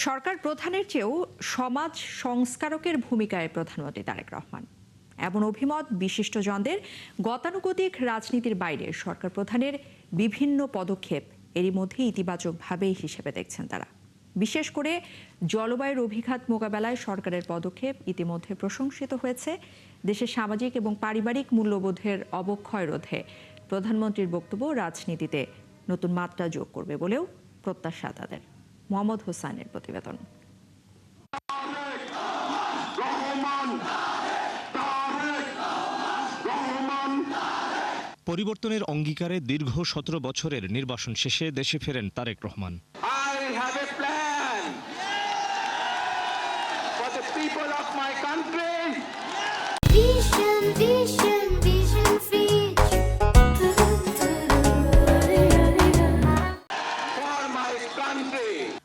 সরকার প্রধানের চেয়েও সমাজ সংস্কারকের ভূমিকায় প্রধানমন্ত্রী তারেক রহমান। এমন অভিমত বিশিষ্টজনদের। গতানুগতিক রাজনীতির বাইরে সরকার প্রধানের বিভিন্ন পদক্ষেপ এরই মধ্যে ইতিবাচকভাবেই হিসেবে দেখছেন তারা। বিশেষ করে জলবায়ুর অভিঘাত মোকাবেলায় সরকারের পদক্ষেপ ইতিমধ্যে প্রশংসিত হয়েছে। দেশের সামাজিক এবং পারিবারিক মূল্যবোধের অবক্ষয় রোধে প্রধানমন্ত্রীর বক্তব্য রাজনীতিতে নতুন মাত্রা যোগ করবে বলেও প্রত্যাশা তাদের। মোহাম্মদ হোসাইনের প্রতিবেদন। পরিবর্তনের অঙ্গীকারে দীর্ঘ 17 বছরের নির্বাসন শেষে দেশে ফেরেন তারেক রহমান।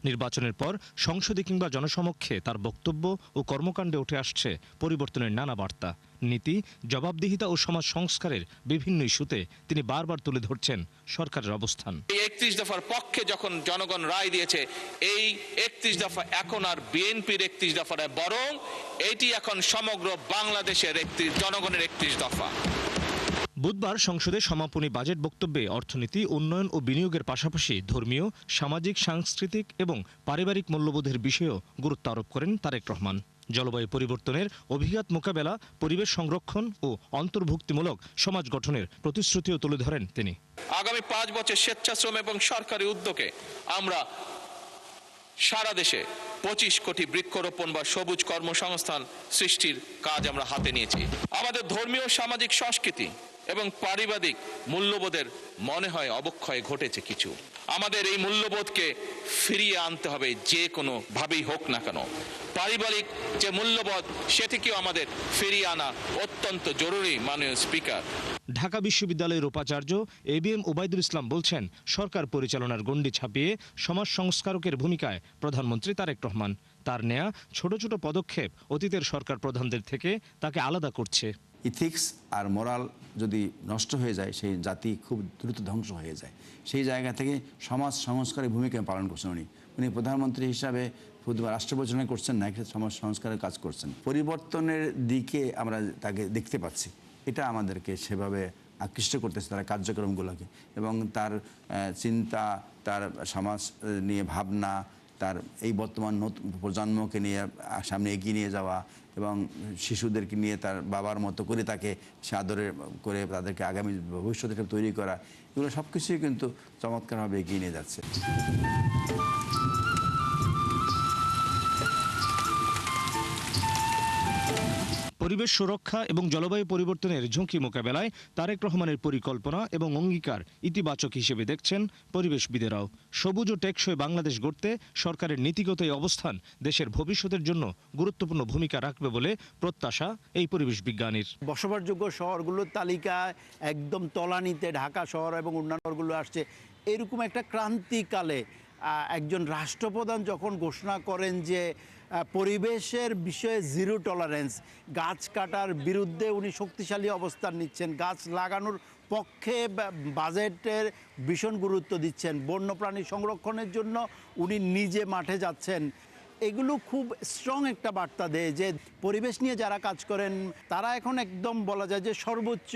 নির্বাচনের পর সংসদে কিংবা জনসমক্ষে তার বক্তব্য ও কর্মকাণ্ডে উঠে আসছে পরিবর্তনের নানা বার্তা, নীতি, জবাবদিহিতা ও সমাজ সংস্কারের বিভিন্ন ইস্যুতে তিনি বারবার তুলে ধরছেন সরকারের অবস্থান। এই 31 দফার পক্ষে যখন জনগণ রায় দিয়েছে, এই 31 দফা এখন আর বিএনপির 31 দফা নয়, বরং এটি এখন সমগ্র বাংলাদেশের জনগণের 31 দফা। বুধবার সংসদে সমাপনী বাজেট বক্তব্যে অর্থনীতি, উন্নয়ন ও বিনিয়োগের পাশাপাশি ধর্মীয়, সামাজিক, সাংস্কৃতিক এবং পারিবারিক মূল্যবোধের বিষয়েও গুরুত্ব আরোপ করেন তারেক রহমান। জলবায়ু পরিবর্তনের অভিঘাত মোকাবেলা, পরিবেশ সংরক্ষণ ও অন্তর্ভুক্তিমূলক সমাজ গঠনের প্রতিশ্রুতিও তুলে ধরেন তিনি। আগামী 5 বছর স্বেচ্ছাশ্রম এবং সরকারি উদ্যোগে আমরা সারা দেশে 25 কোটি বৃক্ষরোপণ বা সবুজ কর্মসংস্থান সৃষ্টির কাজ আমরা হাতে নিয়েছি। আমাদের ধর্মীয়, সামাজিক, সংস্কৃতি এবং পারিবারিক মূল্যবোধের মনে হয় অবক্ষয় ঘটেছে কিছু। আমাদের এই মূল্যবোধকে ফিরিয়ে আনতে হবে, যে কোনো ভাবেই হোক না কেন। পারিবারিক যে মূল্যবোধ, সেটিকেও আমাদের ফিরিয়ে আনা অত্যন্ত জরুরি। মাননীয় স্পিকার, ঢাকা বিশ্ববিদ্যালয়ের উপাচার্য ABM ওবায়দুল ইসলাম বলছেন, সরকার পরিচালনার গণ্ডি ছাপিয়ে সমাজ সংস্কারকের ভূমিকায় প্রধানমন্ত্রী তারেক রহমান। তার নেয়া ছোট ছোট পদক্ষেপ অতীতের সরকার প্রধানদের থেকে তাকে আলাদা করছে। ইথিক্স আর মোরাল যদি নষ্ট হয়ে যায়, সেই জাতি খুব দ্রুত ধ্বংস হয়ে যায়। সেই জায়গা থেকে সমাজ সংস্কারের ভূমিকা পালন করছেন উনি প্রধানমন্ত্রী হিসাবে শুধু রাষ্ট্র পরিচালনা করছেন না, সমাজ সংস্কারের কাজ করছেন। পরিবর্তনের দিকে আমরা তাকে দেখতে পাচ্ছি, এটা আমাদেরকে সেভাবে আকৃষ্ট করতেছে তার কার্যক্রমগুলোকে, এবং তার চিন্তা, তার সমাজ নিয়ে ভাবনা, তার এই বর্তমান নতুন প্রজন্মকে নিয়ে সামনে এগিয়ে নিয়ে যাওয়া এবং শিশুদেরকে নিয়ে তার বাবার মতো করে তাকে সে আদরে করে তাদেরকে আগামী ভবিষ্যতে তৈরি করা, এগুলো সব কিছুই কিন্তু চমৎকারভাবে এগিয়ে নিয়ে যাচ্ছে। পরিবেশ সুরক্ষা এবং জলবায়ু পরিবর্তনের ঝুঁকি মোকাবেলায় তারেক রহমানের পরিকল্পনা এবং অঙ্গীকার ইতিবাচক হিসেবে দেখছেন পরিবেশবিদেরাও। সবুজ ও টেকসই বাংলাদেশ গড়তে সরকারের নীতিগত এই অবস্থান দেশের ভবিষ্যতের জন্য গুরুত্বপূর্ণ ভূমিকা রাখবে বলে প্রত্যাশা এই পরিবেশ বিজ্ঞানীর। বসবাসযোগ্য শহরগুলোর তালিকায় একদম তলানিতে ঢাকা শহর এবং অন্যান্য শহরগুলো আসছে। এরকম একটা ক্রান্তিকালে একজন রাষ্ট্রপ্রধান যখন ঘোষণা করেন যে পরিবেশের বিষয়ে জিরো টলারেন্স, গাছ কাটার বিরুদ্ধে উনি শক্তিশালী অবস্থান নিচ্ছেন, গাছ লাগানোর পক্ষে বাজেটের ভীষণ গুরুত্ব দিচ্ছেন, বন্যপ্রাণী সংরক্ষণের জন্য উনি নিজে মাঠে যাচ্ছেন, এগুলো খুব স্ট্রং একটা বার্তা দেয় যে পরিবেশ নিয়ে যারা কাজ করেন তারা এখন একদম বলা যায় যে সর্বোচ্চ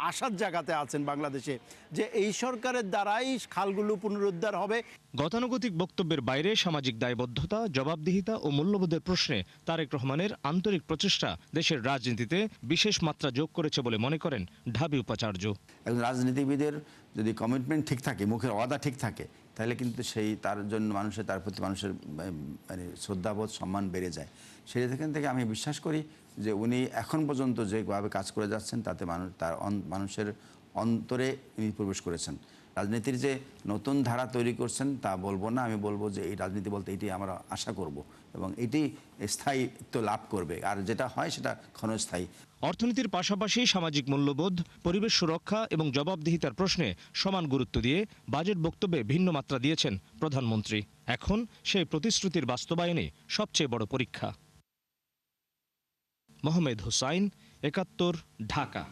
আশার জায়গাতে আছেন বাংলাদেশে, যে এই সরকারের দ্বারাই খালগুলো পুনরুদ্ধার হবে। গতানুগতিক বক্তব্যের বাইরে সামাজিক দায়বদ্ধতা, জবাবদিহিতা ও মূল্যবোধের প্রশ্নে তারেক রহমানের আন্তরিক প্রচেষ্টা দেশের রাজনীতিতে বিশেষ মাত্রা যোগ করেছে বলে মনে করেন ঢাবি উপাচার্য। একজন রাজনীতিবিদের যদি কমিটমেন্ট ঠিক থাকে, মুখের ওয়াদা ঠিক থাকে, তাহলে কিন্তু সেই তার জন্য তার প্রতি মানুষের মানে শ্রদ্ধাবোধ, সম্মান বেড়ে যায়। সেখান থেকে আমি বিশ্বাস করি যে উনি এখন পর্যন্ত যেভাবে কাজ করে যাচ্ছেন তাতে মানুষের অন্তরে উনি প্রবেশ করেছেন। রাজনীতির যে নতুন ধারা তৈরি করছেন তা বলবো না, আমি বলবো যে এই রাজনীতি বলতে এটি আমরা আশা করব এবং এটি স্থায়িত্ব লাভ করবে, আর যেটা হয় সেটা ক্ষণস্থায়ী। অর্থনীতির পাশাপাশি সামাজিক মূল্যবোধ, পরিবেশ সুরক্ষা এবং জবাবদিহিতার প্রশ্নে সমান গুরুত্ব দিয়ে বাজেট বক্তব্যে ভিন্ন মাত্রা দিয়েছেন প্রধানমন্ত্রী। এখন সেই প্রতিশ্রুতির বাস্তবায়নে সবচেয়ে বড় পরীক্ষা। মোহাম্মদ হোসাইন, ৭১, ঢাকা।